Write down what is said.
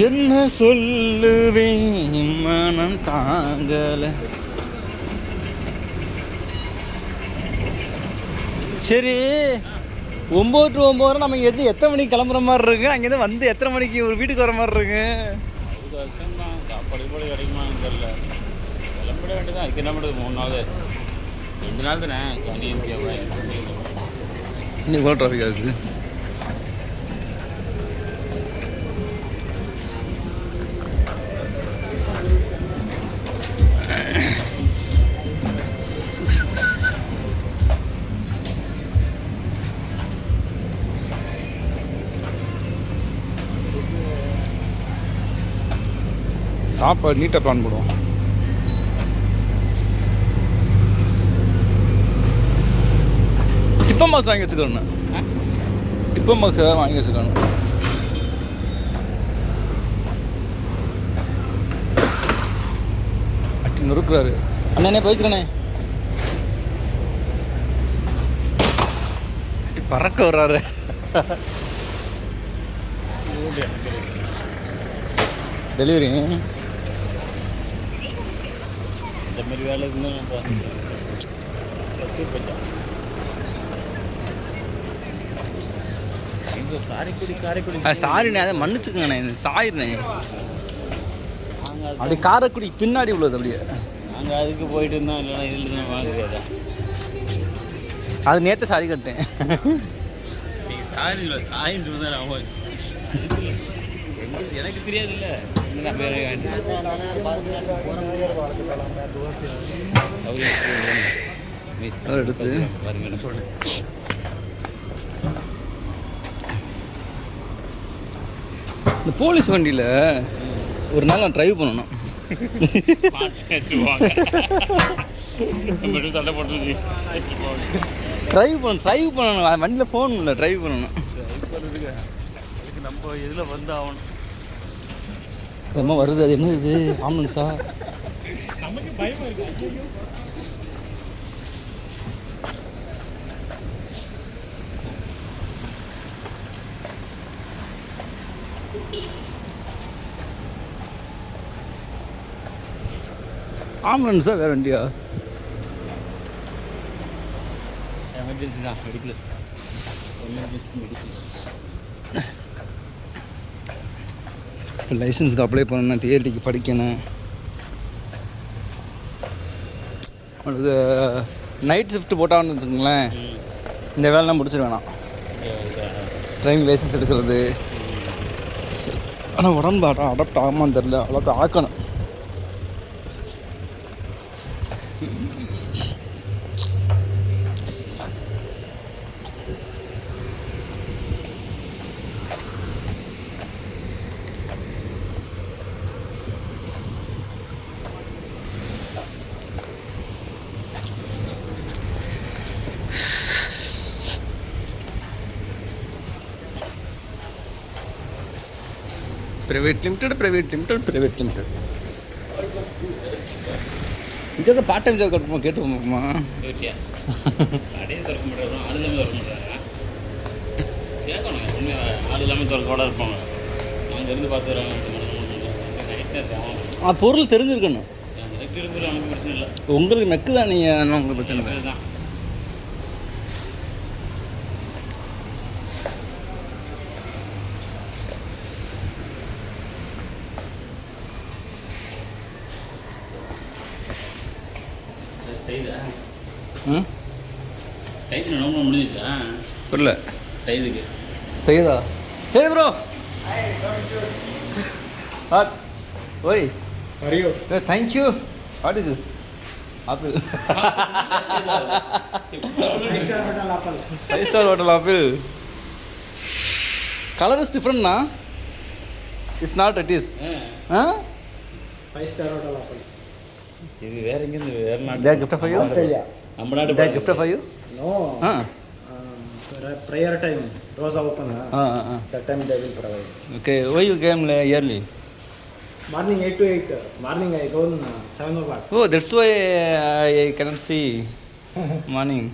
என்ன சொல்லுவேன் மனம் தாங்கலை. சரி 9 to 9 நம்ம எத்தனை மணிக்கு கிளம்புற மாதிரி இருக்கு? அங்கேருந்து வந்து எத்தனை மணிக்கு ஒரு வீட்டுக்கு வர மாதிரி இருக்கு? சாப்பாடு போல கிடைக்குமான்னு தெரியல. கிளம்பிட வேண்டியதான். அதுக்கு என்ன பண்ணுறது? 3 நாள் 2 நாள் தானே. இன்னைக்கு கூட டிராஃபிக் ஆகுது. சாப்பாடு நீட்டாக பிளான் பண்ணுவோம். டிப்பன் பாக்ஸ் வாங்கி வச்சுக்கணும். டிப்பன் பாக்ஸ் ஏதாவது வாங்கி வச்சுக்கணும். அட்டி நொறுக்குறாரு. அண்ணனே போய்க்கிறேண்ணே. பறக்க வர்றாரு. டெலிவரி இந்த மாதிரி வேலை சாரிண்ணே, அதை மன்னிச்சுக்கங்கண்ணே. சாரிண்ணே. அப்படி காரைக்குடி பின்னாடி உள்ளது. அப்படியே நாங்கள் அதுக்கு போயிட்டு இருந்தோம். இல்லைன்னா இதில் தான் வாங்குறதா. அது நேற்று சாரி கட்டேன். சாரி இல்லை, சாரின்னு சொன்னேன். எனக்கு தெரியாது இல்லை. எடுத்து இந்த போலீஸ் வண்டியில் ஒரு நாள் நான் ட்ரைவ் பண்ணணும். ட்ரைவ் பண்ணணும். வண்டியில் ஃபோன் இல்லை, ட்ரைவ் பண்ணணும். அதுக்கு நம்ம இதில் வந்து ஆகணும். என்னமோ வருது. அது என்ன இது? ஆம்புலன்ஸா? நமக்கு பயமா இருக்கு. ஆம்புலன்ஸா வேற வண்டியா? எமர்ஜென்சி தான். Medical emergency medical. இப்போ லைசன்ஸுக்கு அப்ளை பண்ணணும். டிஆர்டிக்கு படிக்கணும். உங்களுக்கு நைட் ஷிஃப்ட் போட்டான்னு வச்சுக்கோங்களேன், இந்த வேலைலாம் முடிச்சிட வேணாம். டிரைவிங் லைசன்ஸ் எடுக்கிறது. ஆனால் உடம்பு அடாப்ட் ஆகாமான்னு தெரில. அடாப்ட் ஆக்கணும். private limited. இங்கே பார்ட் டைம் ஜாப் கட்டுமா? கேட்டு போமா? கடையை திறக்க முடியாது. ஆள் இல்லாமல் திறக்க முடியாது. கேட்கணும். உண்மையாக ஆள் இல்லாமல் திறக்கோட இருப்பாங்க. நாங்கள் இருந்து பார்த்துறோம். பொருள் தெரிஞ்சிருக்கணும். நமக்கு பிரச்சனை இல்லை. உங்களுக்கு மெக்கு தான். நீங்கள் உங்களுக்கு பிரச்சனை இல்லை தான். சைடு நோம்பு முடிஞ்சிச்சா? புரியல. சைதுக்கு செய்தா? சரி ப்ரோ. வாட்? ஓய் Ariyo. Thank you. What is this? Apple. 5-star hotel apple. 5-star hotel apple. Color is different, na? It's not. It is. Huh? 5-star hotel apple. இது வேற எங்கேருந்து வேற நாட்டு? They are gifted for you? Australia. நம்ம நாட்டு. They are gifted for you? No. Prayer time. Rosa open. That time they will provide. Okay. Why you came early? Morning 8 to 8. Morning I go 7 o'clock. Oh, that's why I cannot see morning.